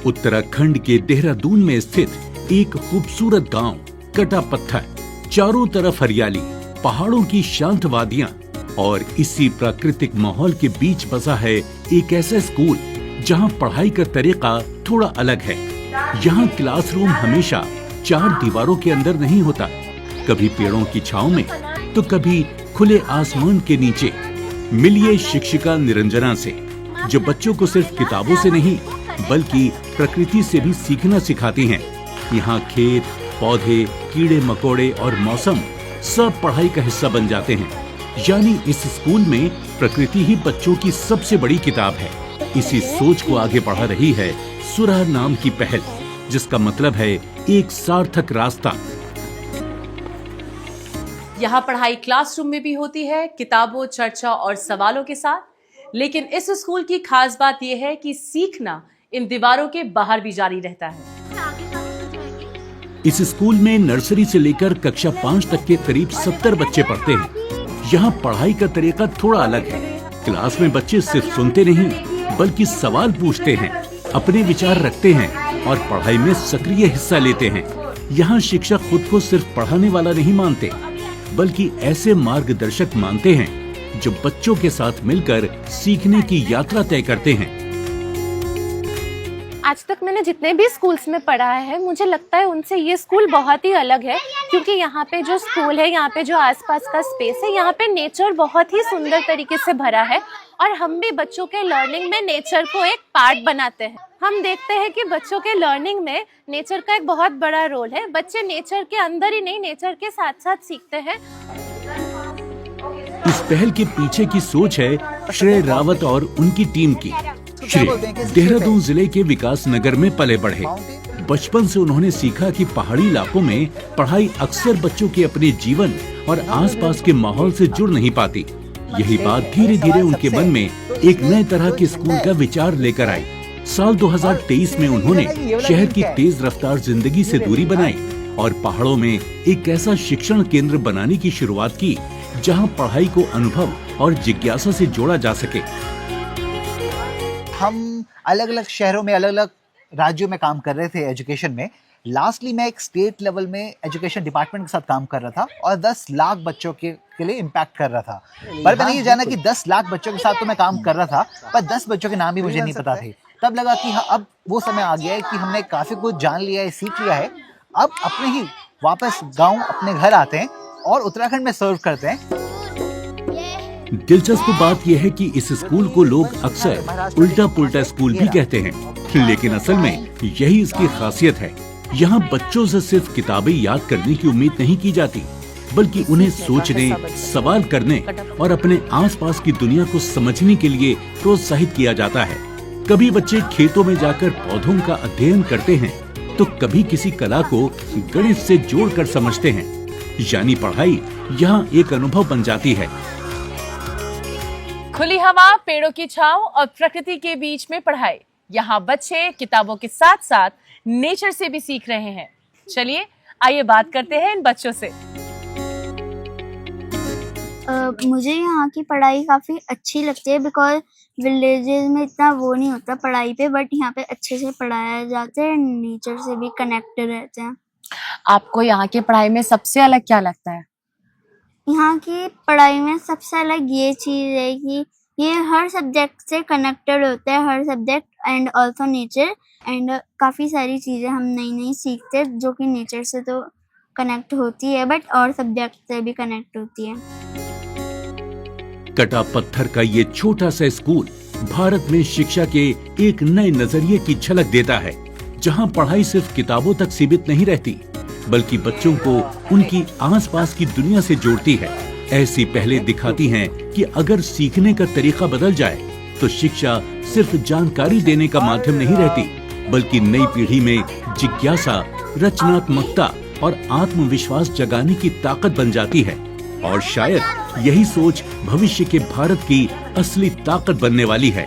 उत्तराखंड के देहरादून में स्थित एक खूबसूरत गांव कटा पत्थर। चारों तरफ हरियाली, पहाड़ों की शांत वादियां और इसी प्राकृतिक माहौल के बीच बसा है एक ऐसा स्कूल जहां पढ़ाई का तरीका थोड़ा अलग है। यहाँ क्लासरूम हमेशा चार दीवारों के अंदर नहीं होता, कभी पेड़ों की छांव में तो कभी खुले आसमान के नीचे। मिलिए शिक्षिका निरंजना से, जो बच्चों को सिर्फ किताबों से नहीं बल्कि प्रकृति से भी सीखना सिखाती हैं। यहाँ खेत, पौधे, कीड़े मकोड़े और मौसम सब पढ़ाई का हिस्सा बन जाते हैं। यानी इस स्कूल में प्रकृति ही बच्चों की सबसे बड़ी किताब है। इसी सोच को आगे बढ़ा रही है सुराह नाम की पहल, जिसका मतलब है एक सार्थक रास्ता। यहाँ पढ़ाई क्लासरूम में भी होती है, किताबों, चर्चा और सवालों के साथ। लेकिन इस स्कूल की खास बात यह है कि सीखना इन दीवारों के बाहर भी जारी रहता है। इस स्कूल में नर्सरी से लेकर कक्षा 5 तक के करीब 70 बच्चे पढ़ते हैं। यहाँ पढ़ाई का तरीका थोड़ा अलग है। क्लास में बच्चे सिर्फ सुनते नहीं बल्कि सवाल पूछते हैं, अपने विचार रखते हैं और पढ़ाई में सक्रिय हिस्सा लेते हैं। यहाँ शिक्षक खुद को सिर्फ पढ़ाने वाला नहीं मानते बल्कि ऐसे मार्गदर्शक मानते हैं जो बच्चों के साथ मिलकर सीखने की यात्रा तय करते हैं। आज तक मैंने जितने भी स्कूल्स में पढ़ा है, मुझे लगता है उनसे ये स्कूल बहुत ही अलग है, क्योंकि यहाँ पे जो स्कूल है, यहाँ पे जो आसपास का स्पेस है, यहाँ पे नेचर बहुत ही सुंदर तरीके से भरा है और हम भी बच्चों के लर्निंग में नेचर को एक पार्ट बनाते हैं। हम देखते हैं कि बच्चों के लर्निंग में नेचर का एक बहुत बड़ा रोल है। बच्चे नेचर के अंदर ही नहीं, नेचर के साथ साथ सीखते हैं। इस पहल के पीछे की सोच है श्रेय रावत और उनकी टीम की। श्रेय देहरादून जिले के विकास नगर में पले बढ़े। बचपन से उन्होंने सीखा कि पहाड़ी इलाकों में पढ़ाई अक्सर बच्चों के अपने जीवन और आसपास के माहौल से जुड़ नहीं पाती। यही बात धीरे धीरे उनके मन में एक नए तरह के स्कूल का विचार लेकर आई। साल 2023 में उन्होंने शहर की तेज रफ्तार जिंदगी से दूरी बनाई और पहाड़ों में एक ऐसा शिक्षण केंद्र बनाने की शुरुआत की जहां पढ़ाई को अनुभव और जिज्ञासा से जोड़ा जा सके। हम अलग अलग शहरों में, अलग अलग राज्यों में काम कर रहे थे एजुकेशन में। लास्टली मैं एक स्टेट लेवल में एजुकेशन डिपार्टमेंट के साथ काम कर रहा था और 10 लाख बच्चों के लिए इम्पैक्ट कर रहा था। पर मैंने ये जाना कि 10 लाख बच्चों के साथ तो मैं काम कर रहा था, पर 10 बच्चों के नाम भी मुझे नहीं पता थे। तब लगा कि हाँ, अब वो समय आ गया है कि हमने काफी कुछ जान लिया है, सीख लिया है। अब अपने ही वापस गाँव, अपने घर आते हैं और उत्तराखंड में सर्व करते हैं। दिलचस्प बात यह है कि इस स्कूल को लोग अक्सर उल्टा पुल्टा स्कूल भी कहते हैं, लेकिन असल में यही इसकी खासियत है। यहाँ बच्चों से सिर्फ किताबें याद करने की उम्मीद नहीं की जाती, बल्कि उन्हें सोचने, सवाल करने और अपने आसपास की दुनिया को समझने के लिए प्रोत्साहित किया जाता है। कभी बच्चे खेतों में जाकर पौधों का अध्ययन करते हैं, तो कभी किसी कला को गणित से जोड़कर समझते हैं। यानी पढ़ाई यहाँ एक अनुभव बन जाती है। खुली हवा, पेड़ों की छांव और प्रकृति के बीच में पढ़ाई। यहाँ बच्चे किताबों के साथ साथ नेचर से भी सीख रहे हैं। चलिए आइए बात करते हैं इन बच्चों से। मुझे यहाँ की पढ़ाई काफी अच्छी लगती है, बिकॉज विलेजेस में इतना वो नहीं होता पढ़ाई पे, बट यहाँ पे अच्छे से पढ़ाया जाता है, नेचर से भी कनेक्टेड रहते हैं। आपको यहाँ की पढ़ाई में सबसे अलग क्या लगता है? यहाँ की पढ़ाई में सबसे अलग ये चीज है कि ये हर सब्जेक्ट से कनेक्टेड होता है, हर subject and also nature, and काफी सारी चीजें हम नई नई सीखते हैं जो कि नेचर से तो कनेक्ट होती है बट और सब्जेक्ट से भी कनेक्ट होती है। कटा पत्थर का ये छोटा सा स्कूल भारत में शिक्षा के एक नए नजरिए की झलक देता है, जहाँ पढ़ाई सिर्फ किताबों तक सीमित नहीं रहती बल्कि बच्चों को उनकी आसपास की दुनिया से जोड़ती है। ऐसी पहलें दिखाती हैं कि अगर सीखने का तरीका बदल जाए तो शिक्षा सिर्फ जानकारी देने का माध्यम नहीं रहती, बल्कि नई पीढ़ी में जिज्ञासा, रचनात्मकता और आत्मविश्वास जगाने की ताकत बन जाती है। और शायद यही सोच भविष्य के भारत की असली ताकत बनने वाली है।